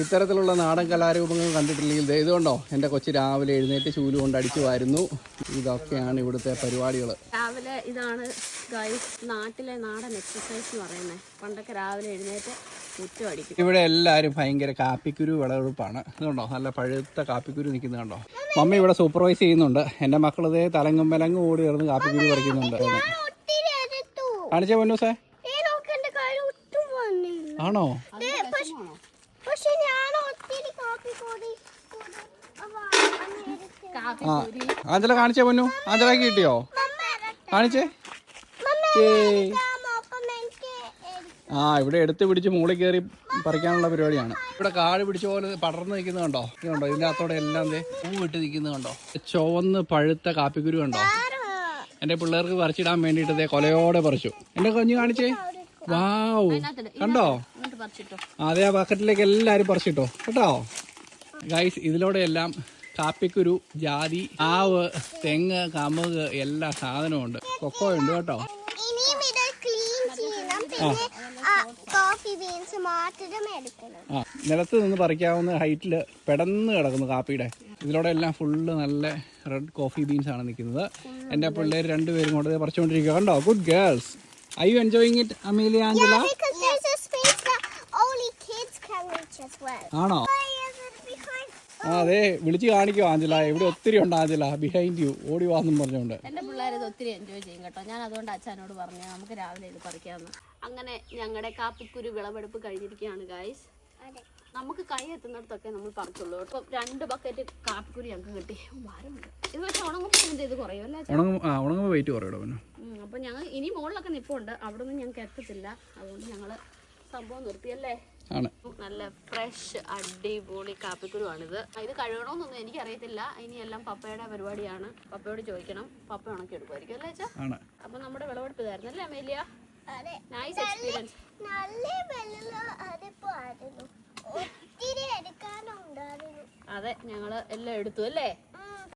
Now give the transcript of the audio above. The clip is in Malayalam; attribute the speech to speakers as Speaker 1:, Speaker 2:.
Speaker 1: ഇത്തരത്തിലുള്ള നാടൻ കലാരൂപങ്ങൾ കണ്ടിട്ടില്ലെങ്കിൽ ഇതുകൊണ്ടോ എൻ്റെ കൊച്ചു രാവിലെ എഴുന്നേറ്റ് ചൂല് കൊണ്ട് അടിച്ചു വരുന്നു. ഇതൊക്കെയാണ് ഇവിടുത്തെ പരിപാടികൾ.
Speaker 2: രാവിലെ ഇതാണ് നാട്ടിലെ നാടൻ എക്സസൈസ് പറയുന്നത്. പണ്ടൊക്കെ രാവിലെ എഴുന്നേറ്റ് മുറ്റം അടിക്കും.
Speaker 1: ഇവിടെ എല്ലാവരും ഭയങ്കര കാപ്പിക്കുരു വിളവെടുപ്പാണ്. ഇതുണ്ടോ നല്ല പഴുത്ത കാപ്പിക്കുരു നിൽക്കുന്നുണ്ടോ. മമ്മി ഇവിടെ സൂപ്പർവൈസ് ചെയ്യുന്നുണ്ട്. എൻ്റെ മക്കളിതേ തലങ്ങും വിലങ്ങും ഓടി കിടന്ന് കാപ്പിക്കുരു പറിക്കുന്നുണ്ട്. കാണിച്ചേ പൊന്നൂസേ. ആണോ? ആഞ്ചല കാണിച്ചേ പൊന്നു. ആഞ്ചലാക്കി കിട്ടിയോ? കാണിച്ചേ. ഇവിടെ എടുത്ത് പിടിച്ച് മുകളിൽ കയറി പറിക്കാനുള്ള പരിപാടിയാണ്. ഇവിടെ കാട് പിടിച്ച പോലെ പടർന്ന് നിൽക്കുന്നത് കണ്ടോ. ഇതുണ്ടോ ഇതിൻ്റെ അകത്തോടെ എല്ലാം പൂവിട്ട് നിൽക്കുന്നത് കണ്ടോ. ചുവന്ന് പഴുത്ത കാപ്പിക്കുരു കണ്ടോ. എൻ്റെ പിള്ളേർക്ക് പറിച്ചിടാൻ വേണ്ടിയിട്ട് കൊലയോടെ പറിച്ചു. എൻ്റെ കുഞ്ഞ് കാണിച്ചേ. വാവ് കണ്ടോ. അതെ ആ ബക്കറ്റിലേക്ക് എല്ലാവരും പറിച്ചിട്ടോ കേട്ടോ ഗൈസ്. ഇതിലൂടെ എല്ലാം കാപ്പിക്കുരു, ജാതി, ആവ്, തെങ്ങ്, കമുക് എല്ലാ സാധനവും ഉണ്ട്. കൊക്കോ ഉണ്ട് കേട്ടോ. നിലത്ത് നിന്ന് പറിക്കാവുന്ന ഹൈറ്റിൽ പെടന്ന് കിടക്കുന്നു കാപ്പിയുടെ. ഇതിലൂടെ എല്ലാം ഫുള്ള് നല്ല റെഡ് കോഫി ബീൻസ് ആണ് നിൽക്കുന്നത്. എൻ്റെ പിള്ളേർ രണ്ടുപേരും കൊണ്ട് പറിച്ചുകൊണ്ടിരിക്കുക കണ്ടോ. Good girls. Are you enjoying it, Amelia, Angela?
Speaker 3: Yeah, because there's a space that only kids can reach as well.
Speaker 1: ആണോ? അതെ വിളിച്ച് കാണിക്കോ ആഞ്ചല. ഇവിടെ ഒത്തിരി ഉണ്ട് ആഞ്ചല ബിഹൈൻഡ് യു. ഓടി വാന്നും പറഞ്ഞുകൊണ്ട്.
Speaker 2: എൻ്റെ പിള്ളേർ ഇത് ഒത്തിരി എൻജോയ് ചെയ്യും കേട്ടോ. ഞാൻ അതുകൊണ്ട് അച്ഛനോട് പറഞ്ഞു നമുക്ക് രാവിലെ ഇത് പറിക്കാമെന്ന്. അങ്ങനെ ഞങ്ങളുടെ കാപ്പിക്കുരു വിളവെടുപ്പ് കഴിഞ്ഞിരിക്കുകയാണ് ഗൈസ്. നമുക്ക് കൈ എത്തുന്നിടത്തൊക്കെ നമ്മൾ പറിച്ചുള്ളൂ. ഇപ്പം 2 ബക്കറ്റ് കാപ്പിക്കുരു ഞങ്ങൾക്ക് കിട്ടി. ഭാരമുണ്ട് ഇത്. പക്ഷെ ഉണങ്ങുമ്പോൾ ഇത് കുറയും അല്ലേ?
Speaker 1: ഉണങ്ങുമ്പോൾ വെയിറ്റ് കുറയും.
Speaker 2: അപ്പം ഞങ്ങൾ ഇനി മുകളിലൊക്കെ നിൽപ്പുണ്ട്. അവിടെ നിന്ന് ഞങ്ങൾക്ക് എത്തത്തില്ല. അതുകൊണ്ട് ഞങ്ങൾ സംഭവം നിർത്തിയല്ലേ. നല്ല ഫ്രഷ് അടിപൊളി കാപ്പിക്കുരുവാണിത്. ഇത് കഴുകണമെന്നൊന്നും എനിക്കറിയത്തില്ല. ഇനി എല്ലാം പപ്പയുടെ പരിപാടിയാണ്. പപ്പയോട് ചോദിക്കണം. പപ്പ ഉണക്കി എടുക്കുമായിരിക്കും അല്ലേ അച്ഛാ? അപ്പൊ നമ്മുടെ വിളവെടുപ്പ് ഇതായിരുന്നു അല്ലേ അമേലിയ? Nice experience. അതെ ഞങ്ങള് എല്ലാം എടുത്തു അല്ലേ?